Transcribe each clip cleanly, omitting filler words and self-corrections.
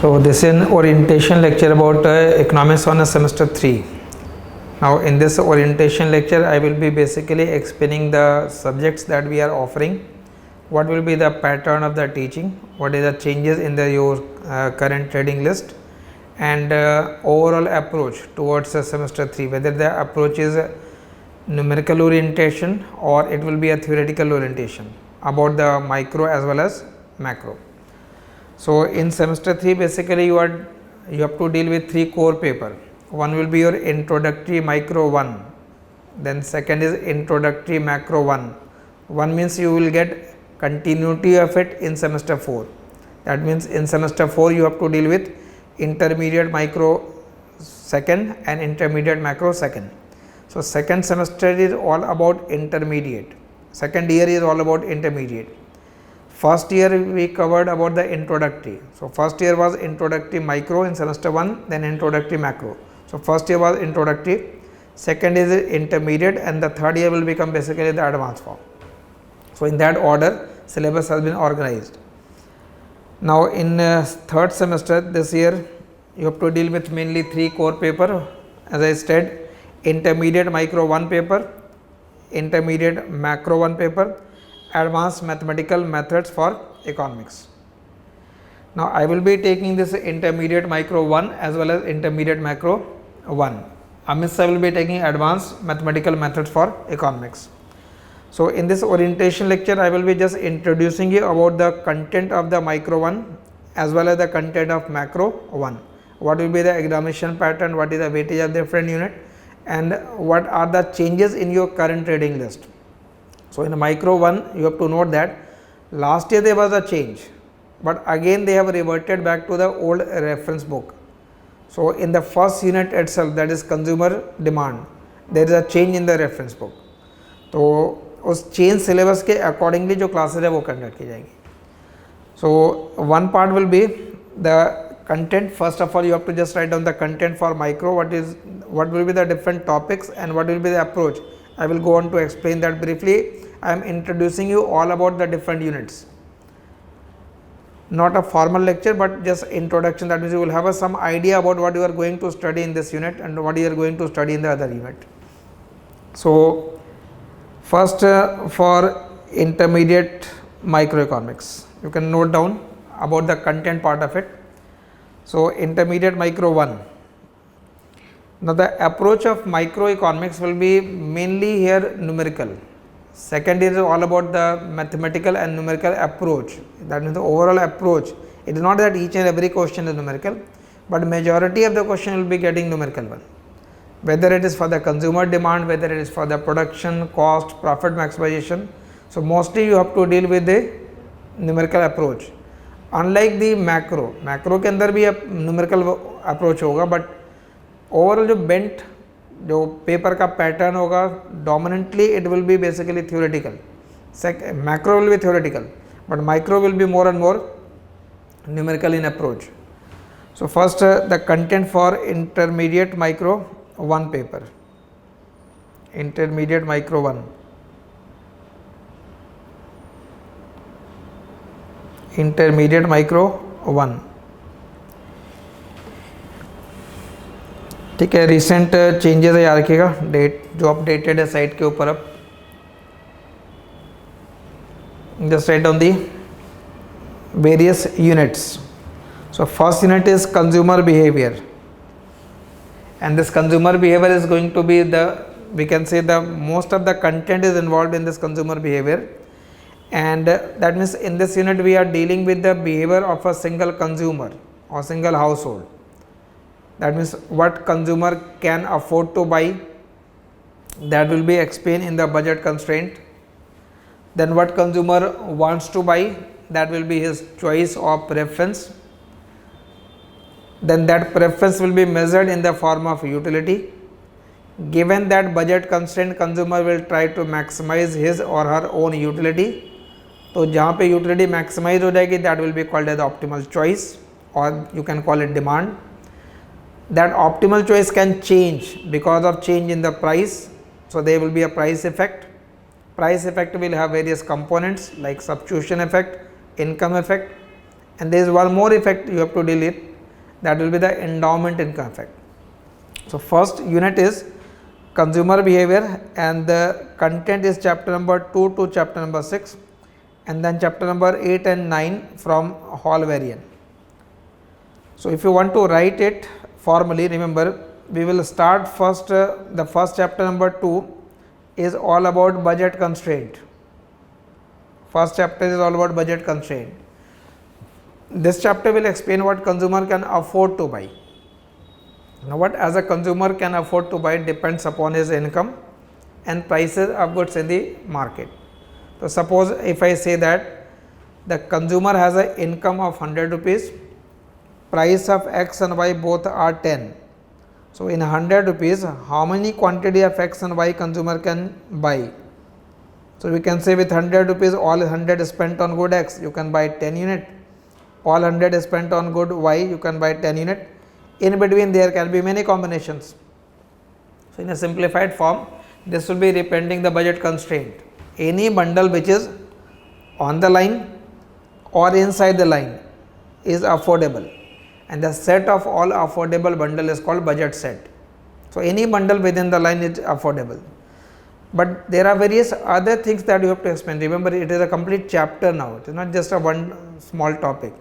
So this is an orientation lecture about economics on a semester 3. Now in this orientation lecture I will be basically explaining the subjects that we are offering, what will be the pattern of the teaching, what is the changes in your current trading list, and overall approach towards semester 3, whether the approach is numerical orientation or it will be a theoretical orientation about the micro as well as macro. So in semester 3 basically you have to deal with 3 core paper. One will be your introductory micro 1, then second is introductory macro 1. One means you will get continuity of it in semester 4. That means in semester 4 you have to deal with intermediate micro second and intermediate macro second. So second semester is all about intermediate, second year is all about intermediate. First year we covered about the introductory. So first year was introductory micro in semester 1, then introductory macro. So first year was introductory, second is intermediate, and the third year will become basically the advanced form. So in that order syllabus has been organized. Now in third semester this year you have to deal with mainly 3 core paper, as I said, intermediate micro 1 paper, intermediate macro 1 paper, advanced mathematical methods for economics. Now I will be taking this intermediate micro 1 as well as intermediate macro 1. Amit sir will be taking advanced mathematical methods for economics. So in this orientation lecture I will be just introducing you about the content of the micro 1 as well as the content of macro 1. What will be the examination pattern, what is the weightage of different unit, and what are the changes in your current trading list. So in micro 1 you have to note that last year there was a change, but again they have reverted back to the old reference book. So in the first unit itself, that is consumer demand, there is a change in the reference book. तो उस change syllabus के accordingly जो classes है वो conduct की जाएंगी. So one part will be the content. First of all you have to just write down the content for micro, what will be the different topics and what will be the approach. I will go on to explain that briefly. I am introducing you all about the different units, not a formal lecture but just introduction. That means you will have some idea about what you are going to study in this unit and what you are going to study in the other unit. So first for intermediate microeconomics, you can note down about the content part of it. So intermediate micro 1. Now the approach of microeconomics will be mainly here numerical. Second is all about the mathematical and numerical approach. That means the overall approach. It is not that each and every question is numerical, but majority of the question will be getting numerical one. Whether it is for the consumer demand, whether it is for the production, cost, profit maximization. So mostly you have to deal with the numerical approach. Unlike the macro के अंदर भी numerical approach होगा, but overall जो bent जो paper का pattern होगा dominantly it will be basically theoretical. Macro will be theoretical, but micro will be more and more numerical in approach. So first the content for intermediate micro 1 paper. Intermediate micro 1. Intermediate micro 1. ठीक है, recent changes है याद रखिएगा, date जो updated है site के ऊपर. अब just write down the various units. So first unit is consumer behaviour, and this consumer behavior is going to be we can say the most of the content is involved in this consumer behavior. And that means in this unit we are dealing with the behavior of a single consumer or single household. That means what consumer can afford to buy, that will be explained in the budget constraint. Then what consumer wants to buy, that will be his choice or preference. Then that preference will be measured in the form of utility. Given that budget constraint, consumer will try to maximize his or her own utility. तो जहाँ पे utility maximise हो जाएगी, that will be called as optimal choice, और you can call it demand. That optimal choice can change because of change in the price. So there will be a price effect. Price effect will have various components like substitution effect, income effect, and there is one more effect you have to deal with, that will be the endowment income effect. So first unit is consumer behavior, and the content is chapter number 2 to chapter number 6, and then chapter number 8 and 9 from Hall variant. So if you want to write it formally, remember we will start first, the first chapter number 2 is all about budget constraint. First chapter is all about budget constraint. This chapter will explain what consumer can afford to buy. Now what as a consumer can afford to buy depends upon his income and prices of goods in the market. So suppose if I say that the consumer has an income of 100 rupees, price of X and Y both are 10. So in 100 rupees, how many quantity of X and Y consumer can buy? So we can say with 100 rupees, all 100 is spent on good X, you can buy 10 unit. All 100 is spent on good Y, you can buy 10 unit. In between there can be many combinations. So in a simplified form, this will be representing the budget constraint. Any bundle which is on the line or inside the line is affordable, and the set of all affordable bundle is called budget set. So any bundle within the line is affordable. But there are various other things that you have to explain. Remember, it is a complete chapter now, it is not just a one small topic.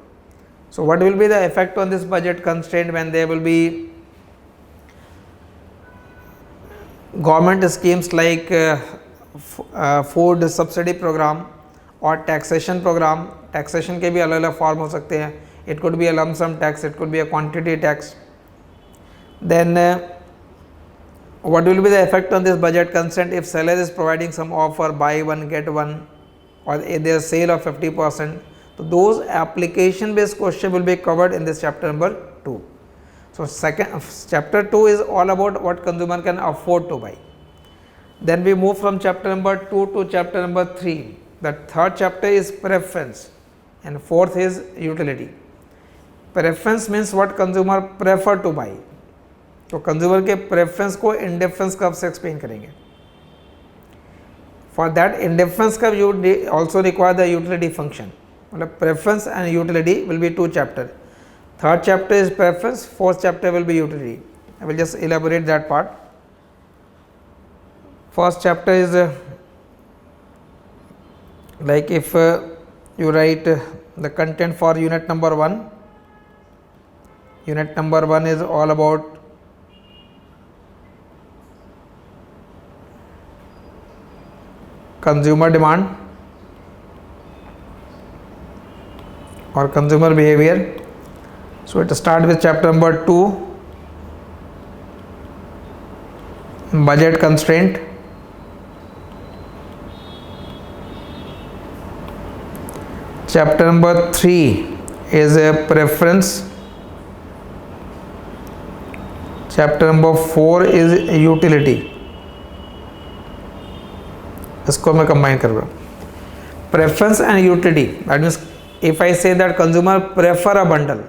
So what will be the effect on this budget constraint when there will be government schemes like food subsidy program or taxation program? Taxation के भी अलग अलग form हो सकते हैं. It could be a lump sum tax, it could be a quantity tax. Then what will be the effect on this budget constraint if seller is providing some offer, buy one get one, or there is sale of 50%? So those application based question will be covered in this chapter number 2. So chapter 2 is all about what consumer can afford to buy. Then we move from chapter number 2 to chapter number 3. The third chapter is preference and fourth is utility. Preference means what consumer prefer to buy. तो consumer के preference को indifference curve से explain करेंगे. For that indifference curve you also require the utility function. मतलब preference and utility will be 2 chapter. Third chapter is preference, fourth chapter will be utility. I will just elaborate that part. First chapter is like if you write the content for unit number 1. Unit number 1 is all about consumer demand or consumer behavior. So it start with chapter number 2, budget constraint. Chapter number 3 is a preference. Chapter number 4 is utility. इसको मैं combine कर रहा हूँ. Preference and utility. That means if I say that consumer prefer a bundle,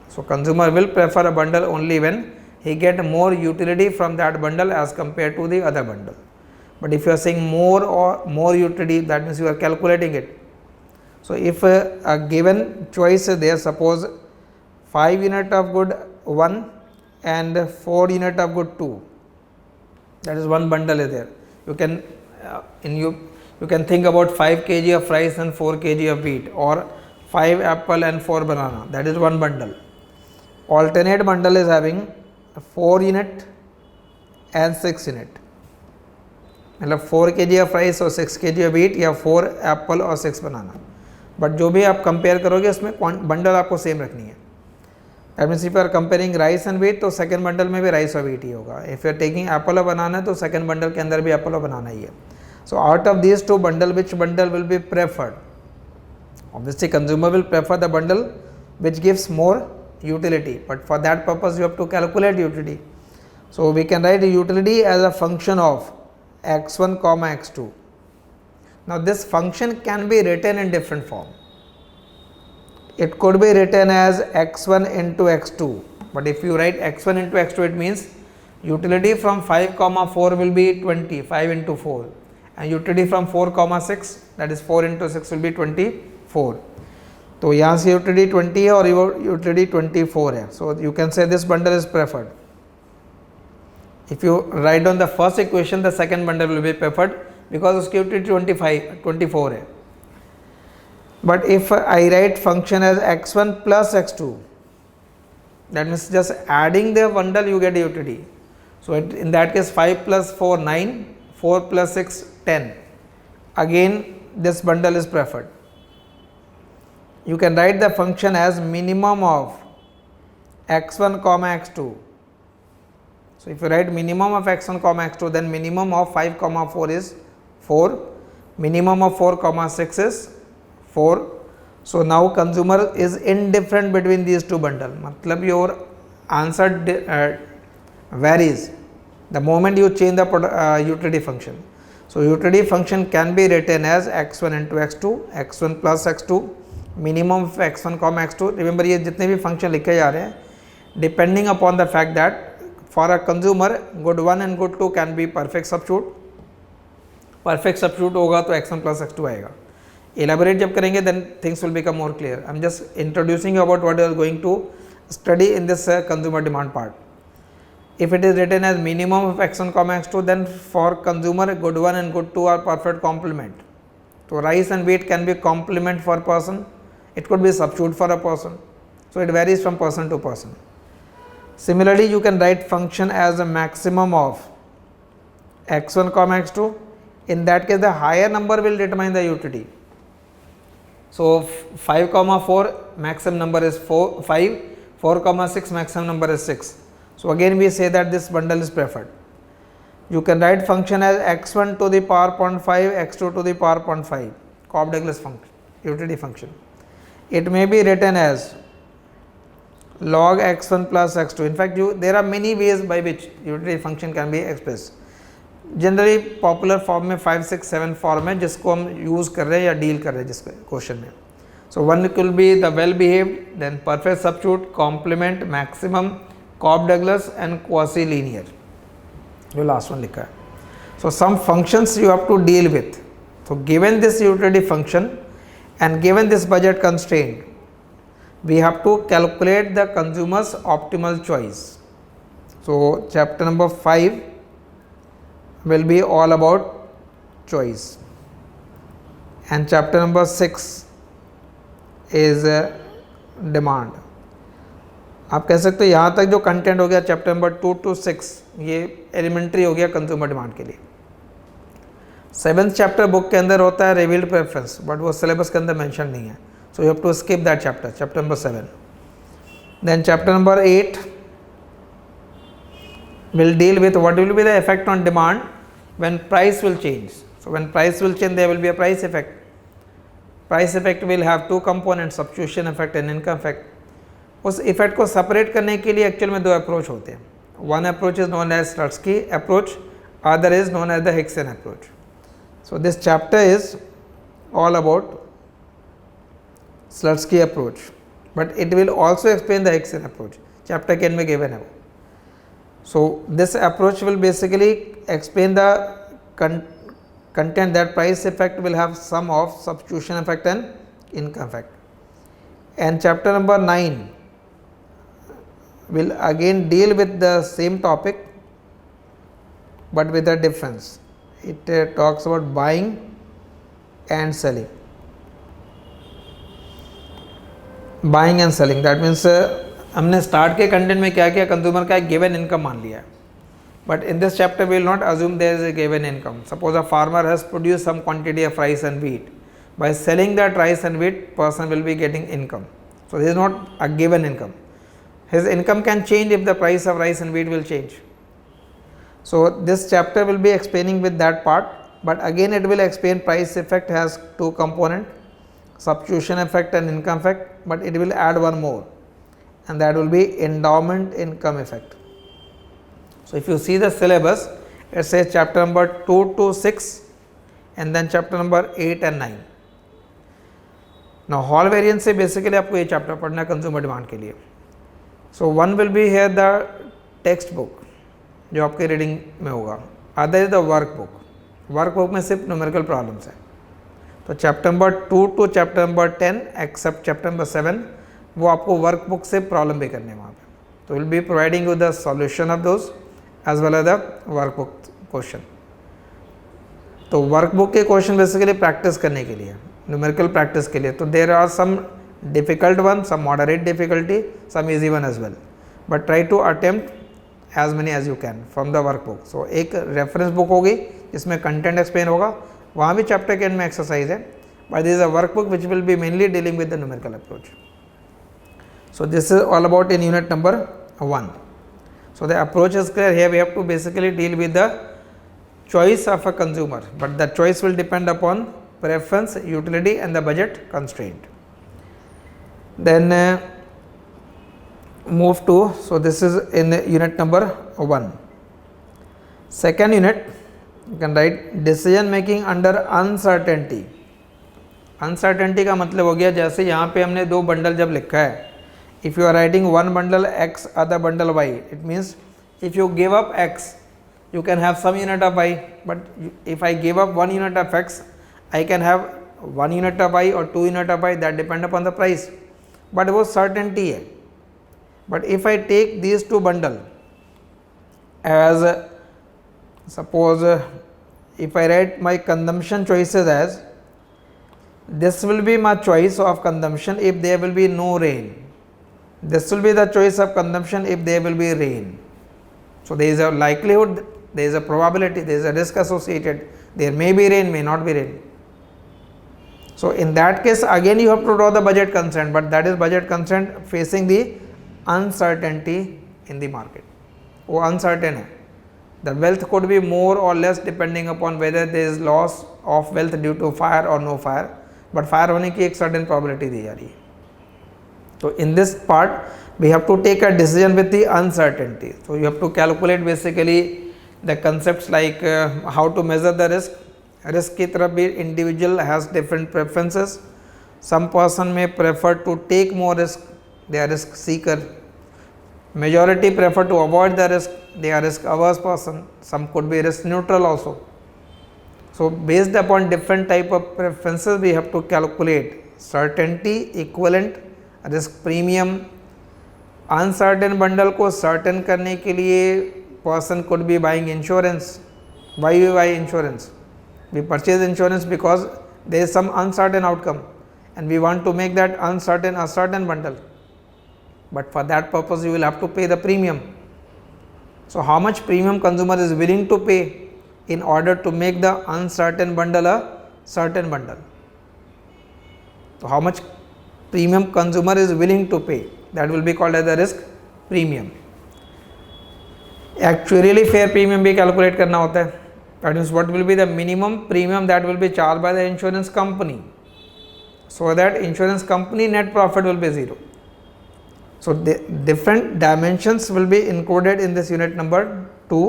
so consumer will prefer a bundle only when he get more utility from that bundle as compared to the other bundle. But if you are saying more or more utility, that means you are calculating it. So if a given choice is there, suppose 5 unit of good 1 and 4 unit of good 2, that is one bundle is there. You can you can think about 5 kg of rice and 4 kg of wheat, or 5 apple and 4 banana, that is one bundle. Alternate bundle is having 4 unit and 6 unit. मतलब 4 kg of rice और 6 kg of wheat या 4 apple और 6 banana. But जो भी आप compare करोगे उसमें bundle आपको सेम रखनी है. That means if you are comparing rice and wheat तो सेकंड बंडल में भी राइस और व्हीट ही होगा. If you are taking apple और बनाना तो सेकंड बंडल के अंदर भी एप्पल और बनाना ही है. सो out of these 2 bundle which bundle will be preferred? Obviously consumer will prefer the bundle which gives more utility, but for that purpose you have to calculate utility. So we can write utility as a function of x1 comma x2. Now this function can be written in different form. It could be written as x1 into x2, but if you write x1 into x2, it means utility from 5 comma 4 will be 20, 5 into 4, and utility from 4 comma 6, that is 4 into 6 will be 24. तो यहाँ से utility 20 है और utility 24 है, so you can say this bundle is preferred. If you write on the first equation the second bundle will be preferred because उसकी utility 24 है. But if I write function as x1 plus x2, that means just adding the bundle you get utility. So in that case 5 plus 4 9, 4 plus 6 10, again this bundle is preferred. You can write the function as minimum of x1 comma x2. So if you write minimum of x1 comma x2, then minimum of 5 comma 4 is 4, minimum of 4 comma 6 is 4. So now consumer is indifferent between these two bundle. Matlab your answer varies the moment you change the utility function. So utility function can be written as x1 into x2, x1 plus x2, minimum of x1 comma x2. Remember ये जितने भी function लिखे जा रहे हैं, depending upon the fact that for a consumer good 1 and good 2 can be perfect substitute. Perfect substitute होगा तो x1 plus x2 आएगा. Elaborate जब करेंगे then things will become more clear. I am just introducing you about what you are going to study in this consumer demand part. If it is written as minimum of x1 comma x2, then for consumer good 1 and good 2 are perfect complement. So rice and wheat can be complement for person, it could be substitute for a person. So it varies from person to person. Similarly, you can write function as a maximum of x1 comma x2. In that case the higher number will determine the utility. So 5 comma 4 maximum number is 5, 4 comma 6 maximum number is 6. So again we say that this bundle is preferred. You can write function as x1 to the power 0.5, x2 to the power 0.5, Cobb-Douglas function, utility function. It may be written as log x1 plus x2. In fact, there are many ways by which utility function can be expressed. Generally popular form में 5 6 7 form है जिसको हम use कर रहे हैं या deal कर रहे हैं जिस क्वेश्चन में. So one will be the well behaved, then perfect substitute, complement, maximum, Cobb Douglas and quasi linear, जो लास्ट वन लिखा है. So some functions you have to deal with. So given this utility function and given this budget constraint, we have to calculate the consumer's optimal choice. So chapter number 5 will be all about choice, and chapter number 6 is demand. आप कह सकते हो यहाँ तक जो content हो गया chapter number 2 to 6 ये एलिमेंट्री हो गया कंज्यूमर डिमांड के लिए. 7th चैप्टर बुक के अंदर होता है रिवील्ड प्रेफरेंस, बट वो सिलेबस के अंदर मेंशन नहीं है, so you have to skip that chapter, chapter number 7. Then chapter number 8 will deal with what will be the effect on demand when price will change. So when price will change there will be a price effect. Price effect will have two components, substitution effect and income effect. उस effect को separate करने के लिए actual में दो approach होते हैं. One approach is known as Slutsky approach, other is known as the Hicksian approach. So this chapter is all about Slutsky approach, but it will also explain the Hicksian approach. Chapter के end में given है वो. So this approach will basically explain the content that price effect will have sum of substitution effect and income effect. And chapter number 9 will again deal with the same topic but with a difference. It talks about buying and selling. Buying and selling, that means हमने start के content में क्या किया, consumer का एक given income मान लिया, but in this chapter we will not assume there is a given income. Suppose a farmer has produce some quantity of rice and wheat, by selling that rice and wheat person will be getting income. So this is not a given income. His income can change if the price of rice and wheat will change. So this chapter will be explaining with that part, but again it will explain price effect has two component, substitution effect and income effect, but it will add one more, and that will be endowment income effect. So if you see the syllabus, it says chapter number 2 to 6 and then chapter number 8 and 9. Now hall variance से basically आपको ये chapter पढ़ना है consumer demand के लिए. So one will be here the text book जो आपके reading में होगा, other is the workbook. Workbook में सिर्फ न्यूमेरिकल प्रॉब्लम्स है, तो chapter number 2 to chapter number 10 except chapter number 7 वो आपको वर्कबुक से प्रॉब्लम भी करने वहाँ पे, तो will be providing you the solution of those as well as the workbook question. तो वर्कबुक के क्वेश्चन बेसिकली प्रैक्टिस करने के लिए, न्यूमेरिकल प्रैक्टिस के लिए, तो there are some difficult one, some moderate difficulty, some easy one as well, but try to attempt as many as you can from the workbook. So एक reference book होगी जिसमें content explain होगा, वहाँ भी chapter के end में exercise है, but this is a workbook which will be mainly dealing with the numerical approach. So this is all about in unit number 1. So the approach is clear. Here we have to basically deal with the choice of a consumer, but the choice will depend upon preference, utility and the budget constraint. Then move to, so this is in unit number 1. Second unit, you can write decision making under uncertainty. Uncertainty का मतलब हो गया, जैसे यहाँ पे हमने दो bundle जब लिखा है, if you are writing one bundle x, other bundle y, it means if you give up x you can have some unit of y, but if I give up 1 unit of x I can have 1 unit of y or 2 unit of y, that depend upon the price, but वो certainty है। but if I take these two bundle as suppose if I write my consumption choices as this will be my choice of consumption if there will be no rain, this will be the choice of consumption if there will be rain. So there is a likelihood, there is a probability, there is a risk associated, there may be rain, may not be rain. So in that case again you have to draw the budget constraint, but that is budget constraint facing the uncertainty in the market. वो uncertain है, the wealth could be more or less depending upon whether there is loss of wealth due to fire or no fire, but fire होने की एक certain probability दी जा रही है। So in this part we have to take a decision with the uncertainty. So you have to calculate basically the concepts like how to measure the risk. Risk की तरफ भी individual has different preferences. Some person may prefer to take more risk, they are risk seeker. Majority prefer to avoid the risk, they are risk averse person. Some could be risk neutral also. So based upon different type of preferences we have to calculate certainty, equivalent, risk premium. Uncertain bundle को certain करने के लिए person could be buying insurance. Why we buy insurance? We purchase insurance because there is some uncertain outcome and we want to make that uncertain a certain bundle, but for that purpose you will have to pay the premium. So how much premium consumer is willing to pay in order to make the uncertain bundle a certain bundle? So how much premium consumer is willing to pay, that will be called as the risk premium. Actuarially fair premium भी calculate करना होता है, that means what will be the minimum premium that will be charged by the insurance company so that insurance company net profit will be zero. So the different dimensions will be included in this unit number 2,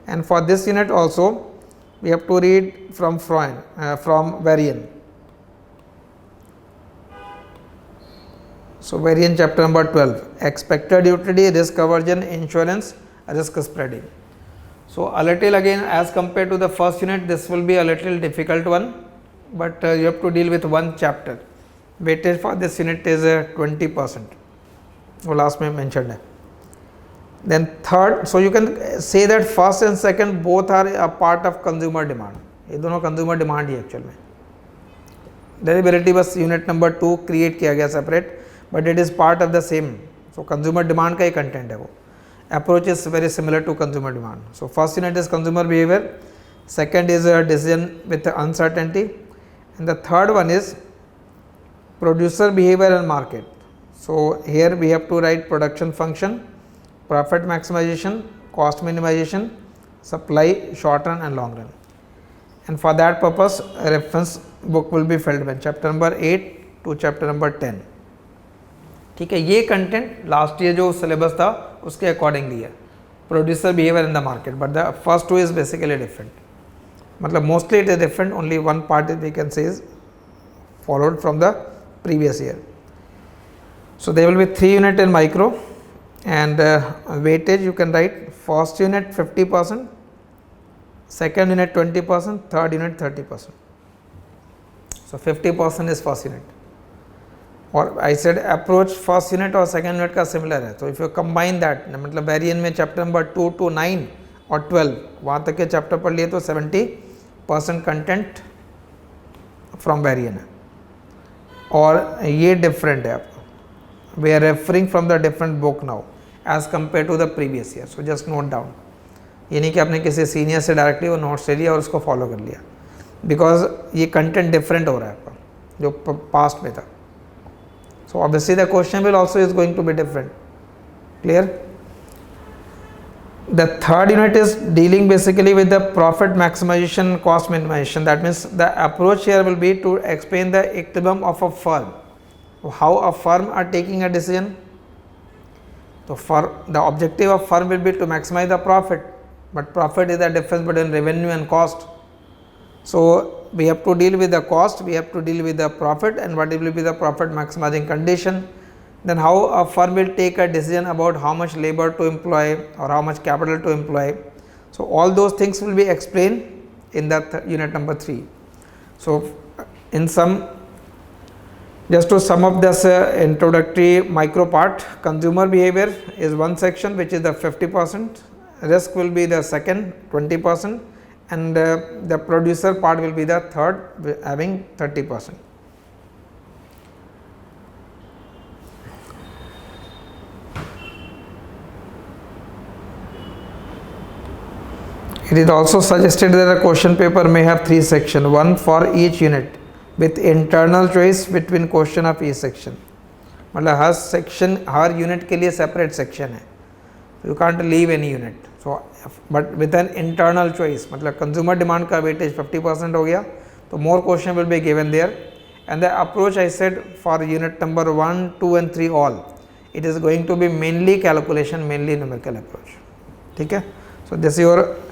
and for this unit also we have to read from Varian. So Varian chapter number 12, expected utility, risk aversion, insurance, risk spreading. So a little again as compared to the first unit, this will be a little difficult one, but you have to deal with one chapter. Weightage for this unit is 20%. वो last में mentioned है. Then third, so you can say that first and second both are a part of consumer demand. ये दोनों consumer demand ही actual में. Deliberate बस unit number 2 create किया गया separate, but it is part of the same. So consumer demand का ही content है वो. Approach is very similar to consumer demand. So first unit is consumer behavior, second is a decision with uncertainty, and the third one is producer behavior and market. So here we have to write production function, profit maximization, cost minimization, supply short run and long run, and for that purpose a reference book will be filled with chapter number 8 to chapter number 10. ठीक है, ये content last year जो syllabus था उसके according दिया, producer behaviour in the market, but the first two is basically different, मतलब mostly it is different, only one part we can say is followed from the previous year. So there will be 3 unit in micro, and weightage you can write first unit 50%, second unit 20%, third unit 30%. So 50% is first unit. और I said approach first unit और second unit का similar है. So if you combine that, मतलब variant में chapter number 2 to 9 और 12 वहाँ तक के chapter पढ़ लिए तो 70% content from variant है. और ये different है आपका. We are referring from the different book now as compared to the previous year. So just note down. ये नहीं कि आपने किसी सीनियर से डायरेक्टली वो नोट्स ले लिया और उसको फॉलो कर लिया, बिकॉज ये कंटेंट डिफरेंट हो रहा है आपका जो पास्ट में था. So obviously the question will also is going to be different. Clear? The third unit is dealing basically with the profit maximization, cost minimization. That means the approach here will be to explain the equilibrium of a firm, how a firm are taking a decision. So for the objective of firm will be to maximize the profit, but profit is the difference between revenue and cost. So we have to deal with the cost, we have to deal with the profit, and what will be the profit maximizing condition. Then how a firm will take a decision about how much labor to employ or how much capital to employ. So all those things will be explained in the unit number 3. So in some, just to sum up this introductory micro part, consumer behavior is one section which is the 50%, risk will be the second 20%, and the producer part will be the third having 30%. It is also suggested that the question paper may have 3 sections, one for each unit, with internal choice between question of each section. मतलब हर section, हर unit के लिए separate section है. You can't leave any unit. So but with an internal choice, मतलब consumer demand का weightage 50% हो गया तो more question will be given there. And the approach I said for unit number 1, 2 and 3 all, it is going to be mainly calculation, mainly numerical approach. ठीक है? So this your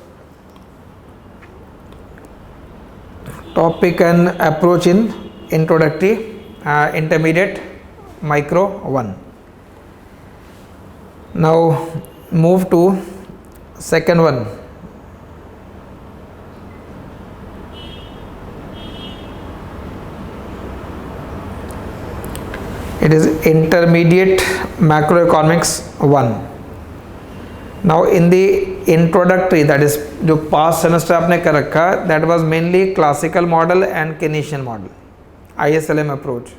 topic and approach in introductory intermediate micro 1. Now move to second one. It is intermediate macroeconomics 1. Now in the introductory, that is जो past semester आपने कर रखा, that was mainly classical model and Keynesian model, ISLM approach.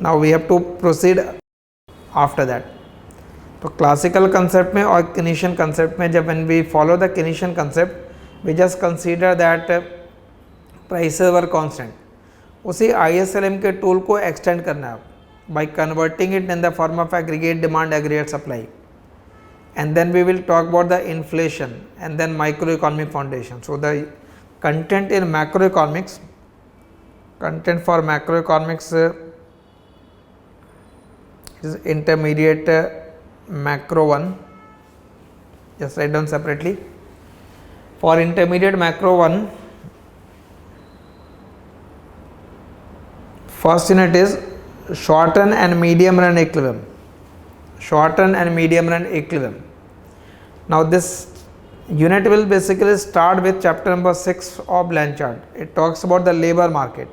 Now we have to proceed after that. तो classical concept में और Keynesian concept में, जब when we follow the Keynesian concept, we just consider that prices were constant. उसी ISLM के tool को extend करना है by converting it in the form of aggregate demand, aggregate supply. And then we will talk about the inflation and then microeconomic foundation. So the content in macroeconomics, content for macroeconomics is intermediate macro 1. Just write down separately. For intermediate macro 1, first unit is short run and medium run equilibrium. Short run and medium run equilibrium. Now this unit will basically start with chapter number 6 of Blanchard. It talks about the labor market,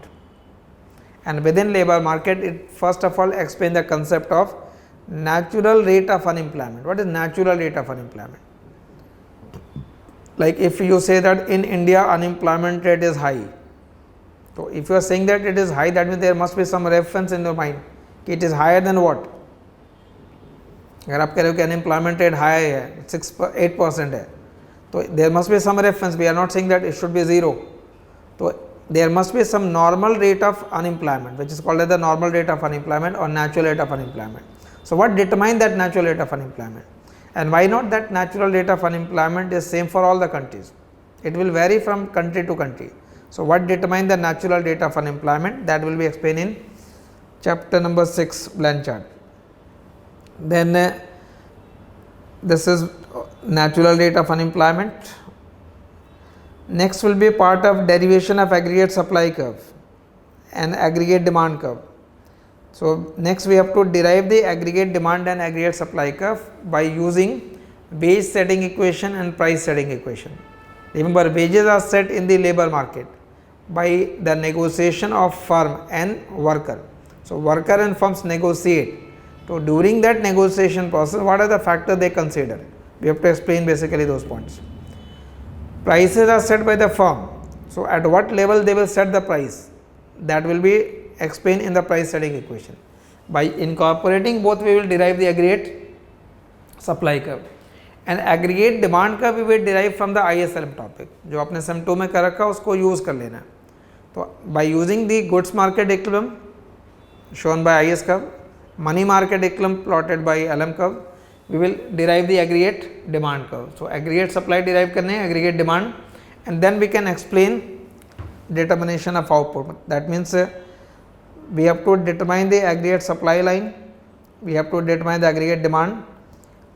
and within labor market it first of all explains the concept of natural rate of unemployment. What is natural rate of unemployment? Like if you say that in India unemployment rate is high, so if you are saying that it is high, that means there must be some reference in your mind. It is higher than what? अगर आप कह रहे हो कि unemployment rate high है, 8% है, तो there must be some reference. We are not saying that it should be 0. तो there must be some normal rate of unemployment which is called as the normal rate of unemployment और natural rate of unemployment. So what determine that natural rate of unemployment, and why not that natural rate of unemployment is same for all the countries? It will vary from country to country. So what determine the natural rate of unemployment? That will be explained in chapter number 6 Blanchard. Then this is natural rate of unemployment. Next will be part of derivation of aggregate supply curve and aggregate demand curve. So next we have to derive the aggregate demand and aggregate supply curve by using wage setting equation and price setting equation. Remember, wages are set in the labor market, by the negotiation of firm and worker. So worker and firms negotiate. So during that negotiation process, what are the factors they consider? We have to explain basically those points. Prices are set by the firm. So at what level they will set the price, that will be explained in the price setting equation. By incorporating both, we will derive the aggregate supply curve, and aggregate demand curve we will derive from the ISLM topic. जो आपने SEM 2 में कर रखा उसको use कर लेना है. तो by using the goods market equilibrium shown by IS curve, money market equilibrium plotted by LM curve, we will derive the aggregate demand curve. So aggregate supply derive करने हैं, aggregate demand, and then we can explain determination of output. That means we have to determine the aggregate supply line, we have to determine the aggregate demand,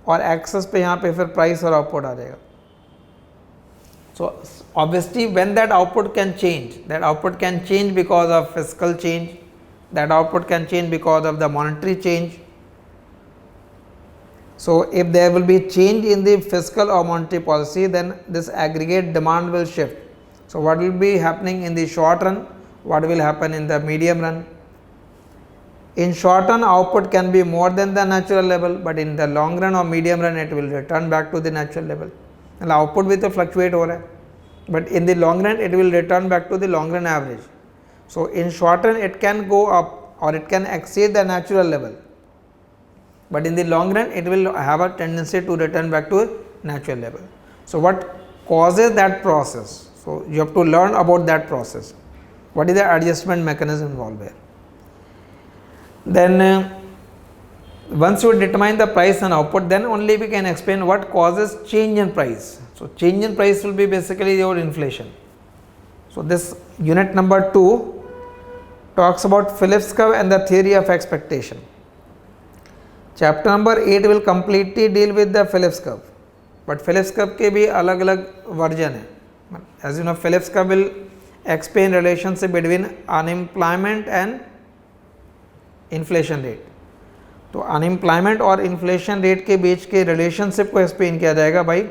और axis पे यहाँ पे फिर price और output आ जाएगा. So obviously when that output can change because of physical change, that output can change because of the monetary change. So if there will be change in the physical और monetary policy, then this aggregate demand will shift. So what will be happening in the short run, what will happen in the medium run. In short run, output can be more than the natural level, but in the long run or medium run, it will return back to the natural level. And output भी तो fluctuate हो रहा है, but in the long run, it will return back to the long run average. So in short run, it can go up or it can exceed the natural level, but in the long run, it will have a tendency to return back to natural level. So what causes that process? So you have to learn about that process. What is the adjustment mechanism involved here? Then once you determine the price and output, then only we can explain what causes change in price. So change in price will be basically your inflation. So this unit number 2 talks about Phillips curve and the theory of expectation. Chapter number 8 will completely deal with the Phillips curve, but Phillips curve के भी अलग अलग version है. As you know, Phillips curve will explain relationship between unemployment and inflation rate. तो unemployment और inflation rate के बीच के रिलेशनशिप को एक्सप्लेन किया जाएगा by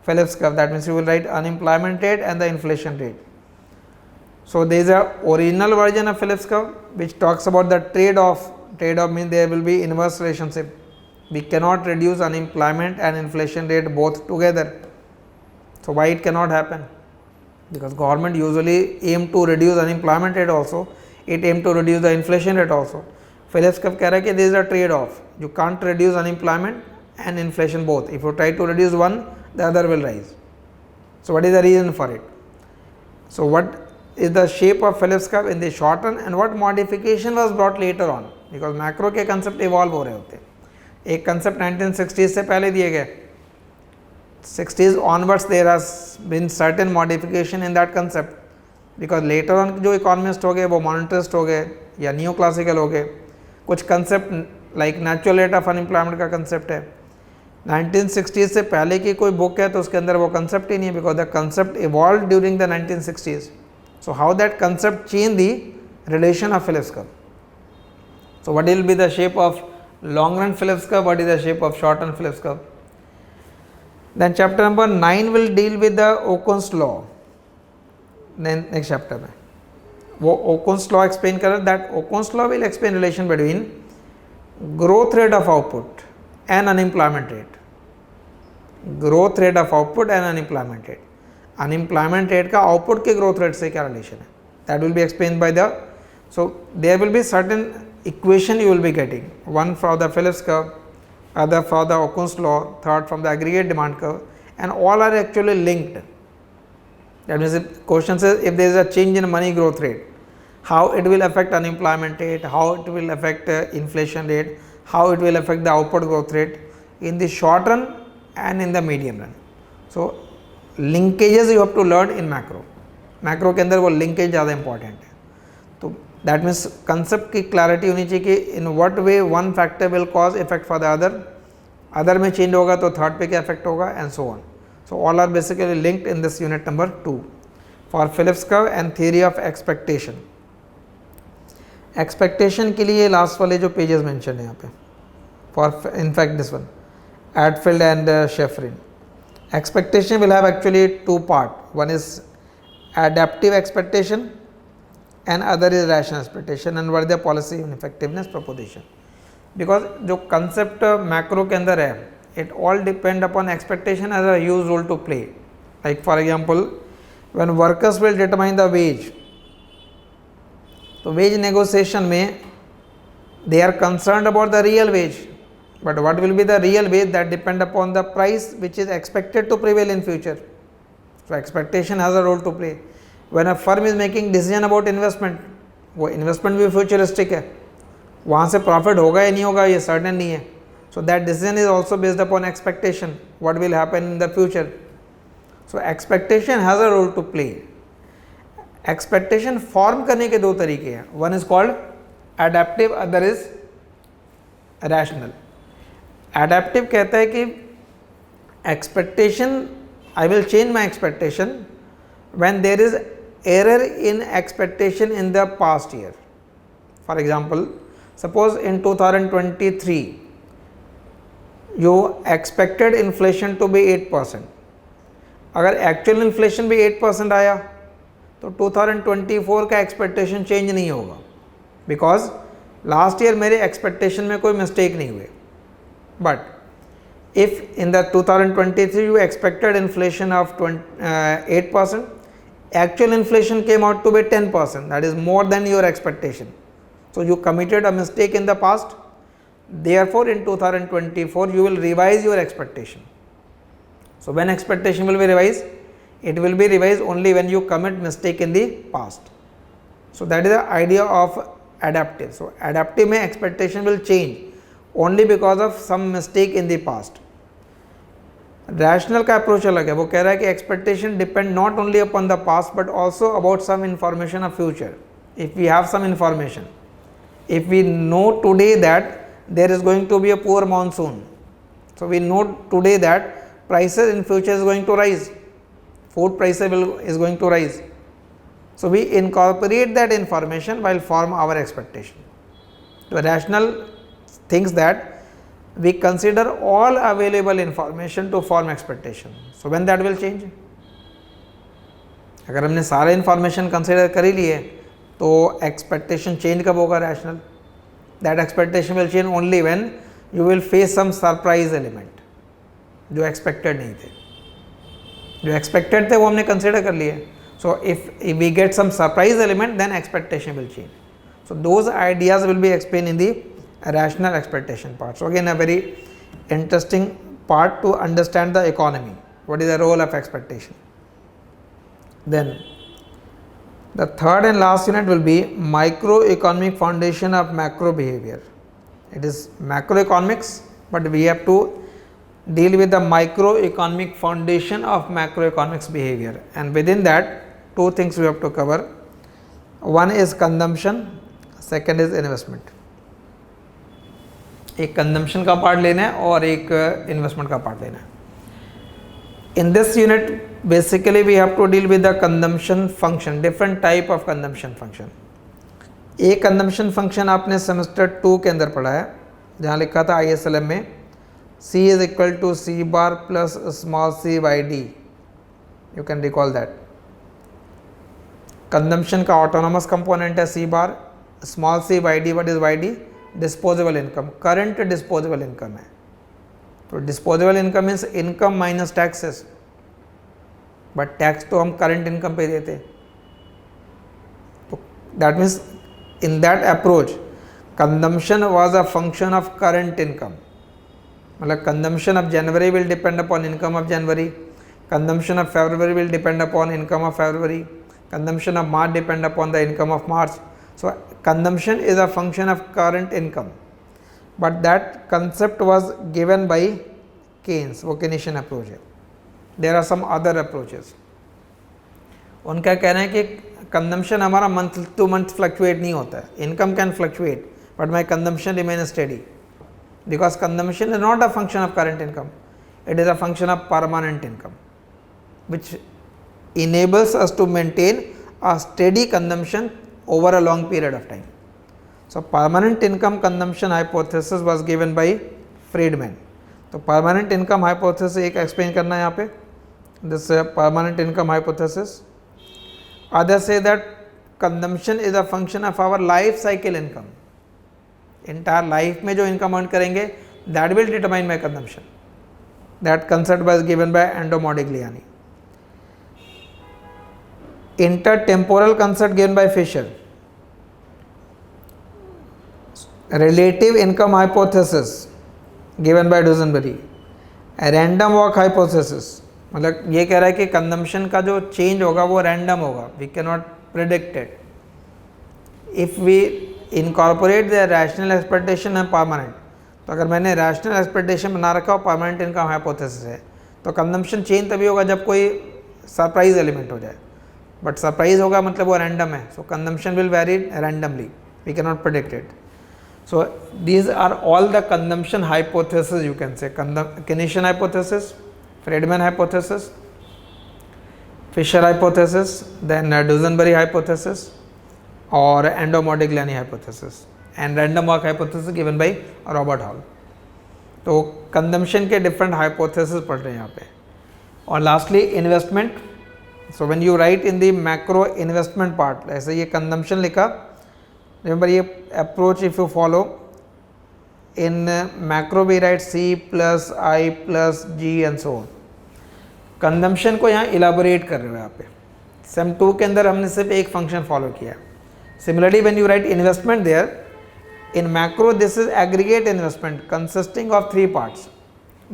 Phillips curve. That means you will write unemployment rate and the inflation rate. So there is a original version of Phillips curve which talks about the trade off. Trade off mean there will be inverse relationship. We cannot reduce unemployment and inflation rate both together. So why it cannot happen? Because government usually aim to reduce unemployment rate also, it aim to reduce the inflation rate also. Phillips curve कह रहा है कि there is a trade off. You can't reduce unemployment and inflation both. If you try to reduce one, the other will rise. So what is the reason for it? So what is the shape of Phillips curve in the short run and what modification was brought later on? Because macro के concept evolve हो रहे होते हैं. एक concept 1960s से पहले दिए गए. 60s onwards there has been certain modification in that concept. Because later on जो economist हो गए वो monetarist हो गए या न्यू क्लासिकल हो गए. कुछ concept like natural rate of unemployment का कंसेप्ट है. 1960s से पहले की कोई बुक है तो उसके अंदर वो कंसेप्ट ही नहीं है, because the concept evolve during the 1960s. So how that concept change the relation of Phillips curve. So what will be the shape of long run Phillips curve, what is the shape of short run Phillips curve. Then chapter number 9 will deal with the Okun's law. Then next chapter में वो Okun's law explain कर रहा है. That Okun's law will explain relation between growth rate of output and unemployment rate. Growth rate of output and unemployment rate. Unemployment rate का output के growth rate से क्या relation है, that will be explain by the. So there will be certain equation you will be getting, one for the Phillips curve, other for the Okun's law, third from the aggregate demand curve, and all are actually linked. That means the question says if there is a change in money growth rate, how it will affect unemployment rate, how it will affect inflation rate, how it will affect the output growth rate in the short run and in the medium run. So linkages you have to learn in macro. Macro के अंदर वो linkage ज़्यादा important है. तो that means concept की clarity होनी चाहिए कि in what way one factor will cause effect for the other. Other में change होगा तो third पे क्या effect होगा and so on. So all are basically linked in this unit number 2 for Phillips curve and theory of expectation. Expectation के लिए last वाले जो pages mention है यहाँ पे, for in fact this one, Atfield and Schifrin. Expectation will have actually two part. One is adaptive expectation and other is rational expectation and what is the policy effectiveness proposition. Because जो concept macro के अंदर है, it all depend upon expectation as a huge role to play. Like for example, when workers will determine the wage, तो wage negotiation में they are concerned about the real wage, but what will be the real wage, that depend upon the price which is expected to prevail in future. So expectation has a role to play. When a firm is making decision about investment, वो investment भी futuristic है, वहाँ से profit होगा या नहीं होगा ये certain नहीं है. So that decision is also based upon expectation, what will happen in the future. So expectation has a role to play. Expectation form करने के दो तरीके हैं, one is called adaptive, other is rational. Adaptive कहता है कि expectation, I will change my expectation when there is error in expectation in the past year. For example, suppose in 2023 you expected inflation to be 8%. अगर actual inflation भी 8% आया तो 2024 का expectation change नहीं होगा, because last year मेरे expectation में कोई mistake नहीं हुए. But if in the 2023 you expected inflation of 8%, actual inflation came out to be 10%, that is more than your expectation. So you committed a mistake in the past, therefore in 2024 you will revise your expectation. So when expectation will be revised, it will be revised only when you commit mistake in the past. So that is the idea of adaptive. So adaptive में expectation will change only because of some mistake in the past. Rational का approach अलग है, वो कह रहा है कि expectation depend not only upon the past but also about some information of future. If we have some information, if we know today that there is going to be a poor monsoon, so we know today that prices in future is going to rise, food prices is going to rise, so we incorporate that information while form our expectation. तो rational thinks that we consider all available information to form expectation. So when that will change? अगर हमने सारे information consider कर ही लिए तो expectation change कब होगा rational? That expectation will change only when you will face some surprise element जो expected नहीं थे. जो expected थे वो हमने consider कर लिए. So if we get some surprise element, then expectation will change. So those ideas will be explained in the rational expectation part. So again a very interesting part to understand the economy, what is the role of expectation. Then the third and last unit will be microeconomic foundation of macro behavior. It is macroeconomics, but we have to deal with the microeconomic foundation of macroeconomics behavior, and within that two things we have to cover. One is consumption, second is investment. एक consumption का part लेना है और एक investment का part लेना है. In this unit basically we have to deal with the consumption function, different type of consumption function. एक कंजम्पशन फंक्शन आपने सेमेस्टर 2 के अंदर पढ़ा है, जहाँ लिखा था ISLM में C is equal to C bar plus small c Y D. You can recall that. Consumption का ऑटोनोमस कंपोनेंट है C bar, small c Y D. What is Y D? Disposable income, current disposable income है. तो disposable income means income minus taxes, but tax तो हम current income पे देते. तो that means in that approach consumption was a function of current income. मतलब consumption of January will depend upon income of January, consumption of February will depend upon income of February, consumption of March depend upon the income of March. So consumption is a function of current income, but that concept was given by Keynes, वो Keynesian approach है. There are some other approaches. उनका कहना है कि consumption हमारा month to month fluctuate नहीं होता है. Income can fluctuate, but my consumption remains steady, because consumption is not a function of current income. It is a function of permanent income, which enables us to maintain a steady consumption over a long period of time. So permanent income consumption hypothesis was given by Friedman. तो permanent income hypothesis एक explain करना है यहाँ पे. This permanent income hypothesis. Others say that consumption is a function of our life cycle income. Entire life में जो income earn करेंगे, that will determine my consumption. That concept was given by Ando Modigliani. Intertemporal concept given by Fisher. Relative income hypothesis given by Dusenberry. Random walk hypothesis, मतलब ये कह रहा है कि consumption का जो चेंज होगा वो रैंडम होगा, we can not predict it. If we incorporate the rational expectation and permanent, तो अगर मैंने रैशनल एक्सपेक्टेशन बना रखा हो परमानेंट इनकम हाइपोथेसिस है, तो कंजम्पशन चेंज तभी होगा जब कोई सरप्राइज एलिमेंट हो जाए. बट सरप्राइज होगा मतलब वो रैंडम है, so consumption will vary randomly, we can not predict it. So these are all the consumption hypothesis, you can say. Keynesian hypothesis, Friedman hypothesis, Fisher hypothesis, then Dusenberry hypothesis, or Ando-Modigliani hypothesis, and random walk hypothesis given by Robert Hall. तो consumption के different hypothesis पढ़ रहे हैं यहाँ पे. और lastly investment. So when you write in the macro investment part, ऐसे ये consumption लिखा, remember ये approach if you follow in macro we write C plus I plus G and so on. Consumption को यहाँ इलाबोरेट कर रहे हो यहाँ पे. सेम 2 के अंदर हमने सिर्फ एक फंक्शन फॉलो किया. Similarly when you write investment there in macro, this is aggregate investment consisting of 3 parts: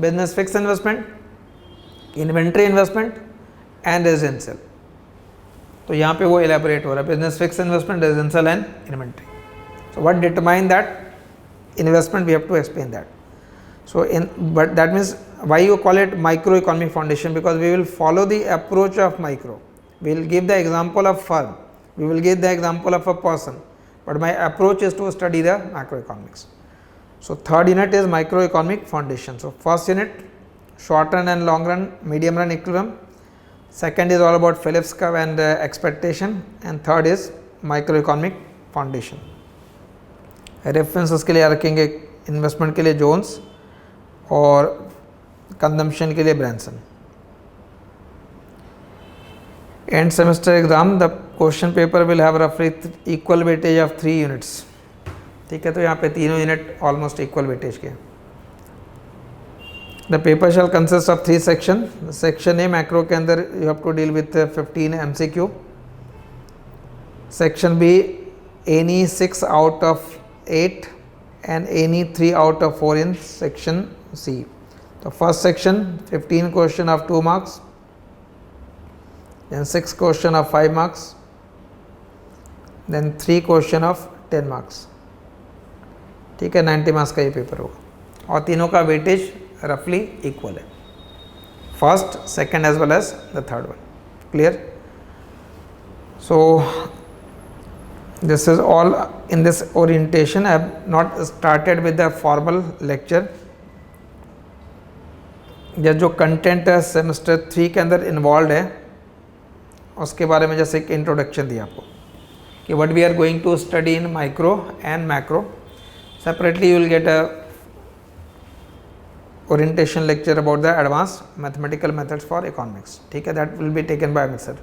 business fix investment, inventory investment and residential. तो यहाँ पे वो इलेबोरेट हो रहा है, business fix investment, residential and inventory. So what determine that investment, we have to explain that. So but that means why you call it microeconomic foundation, because we will follow the approach of micro. We will give the example of firm, we will give the example of a person, but my approach is to study the macroeconomics. So third unit is microeconomic foundation. So first unit short run and long run, medium run equilibrium. Second is all about Phillips curve and expectation, and third is microeconomic foundation. Reference के लिए रखेंगे investment के लिए Jones और consumption के लिए ब्रैनसन. End semester exam, the question paper will have रफली इक्वल वेटेज ऑफ 3 यूनिट्स. ठीक है, तो यहाँ पे तीनों यूनिट ऑलमोस्ट इक्वल वेटेज के. The paper shall consist of 3 section. Section A macro के अंदर you have to deal with 15 MCQ. Section B any 6 out of 8 and any 3 out of 4 in section C. The first section 15 question of 2 marks, then 6 question of 5 marks, then 3 question of 10 marks. ठीक है, 90 marks का ये paper होगा और तीनों का weightage रफली equal है, first, second as well as the third one. Clear? So this is all in this orientation. I have not started with the formal lecture. या जो कंटेंट है सेमेस्टर 3 के अंदर इन्वॉल्व है उसके बारे में जैसे एक इंट्रोडक्शन दिया आपको कि what we are going to study in micro and macro. Separately you will get a orientation lecture about the advanced mathematical methods for economics. ठीक है, that will be taken by me sir.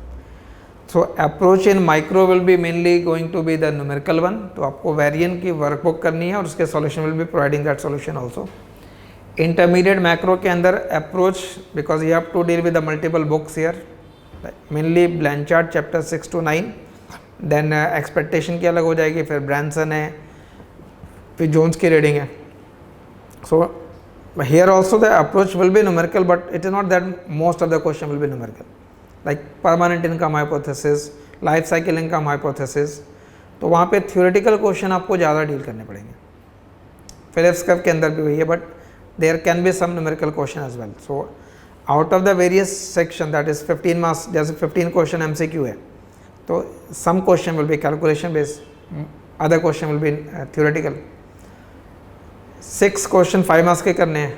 So approach in micro will be mainly going to be the numerical one. तो आपको variant की workbook करनी है और उसके solution will be providing that solution also. Intermediate macro के अंदर approach, because you have to deal with the multiple books here, mainly Blanchard chapter 6 to 9, then expectation की अलग हो जाएगी, फिर ब्रैनसन है, फिर जोन्स की रीडिंग है. So here also the approach will be numerical, but it is not that most of the question will B numerical, like permanent income hypothesis, life cycle income hypothesis. तो वहाँ पे theoretical question आपको ज़्यादा deal करने पड़ेंगे. Phillips curve के अंदर भी वही है, but there can be some numerical question as well. So out of the various section, that is 15 marks, जैसे 15 क्वेश्चन MCQ है, तो some question will be calculation based, other question will be theoretical. 6 question 5 marks के करने हैं,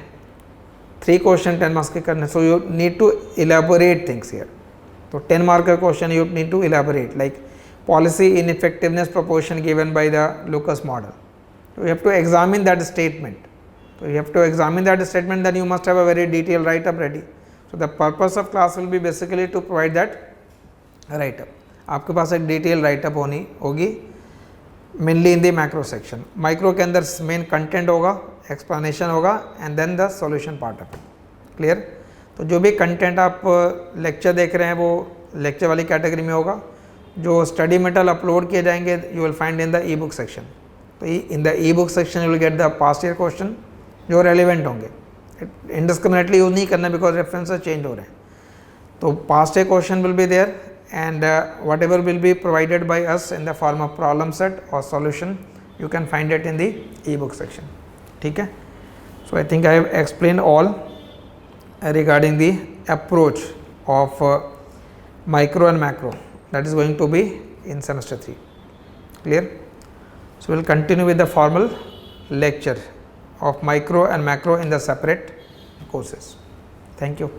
3 question 10 marks के करने. So you need to elaborate things here. तो 10 mark का question you need to elaborate, like policy ineffectiveness proportion given by the Lucas model. So you have to examine that statement. So you have to examine that statement, then you must have a very detailed write up ready. So the purpose of class will be basically to provide that write up. आपके पास एक detail writeup होगी mainly in the macro section. Micro के अंदर main content होगा, explanation होगा and then the solution part of it. Clear. तो जो भी कंटेंट आप लेक्चर देख रहे हैं वो लेक्चर वाली कैटेगरी में होगा. जो स्टडी मटेरियल अपलोड किए जाएंगे you will find in the e book section. तो in the e book section you will get the past year question जो रेलिवेंट होंगे. इंडिस्क्रिमिनेटली यूज नहीं करना बिकॉज रेफरेंसेस चेंज हो रहे हैं. तो past year question will be there and whatever will be provided by us in the form of problem set or solution you can find it in the ebook section. ठीक है. So I think I have explained all regarding the approach of micro and macro that is going to be in semester 3. Clear. So we will continue with the formal lecture of micro and macro in the separate courses. Thank you.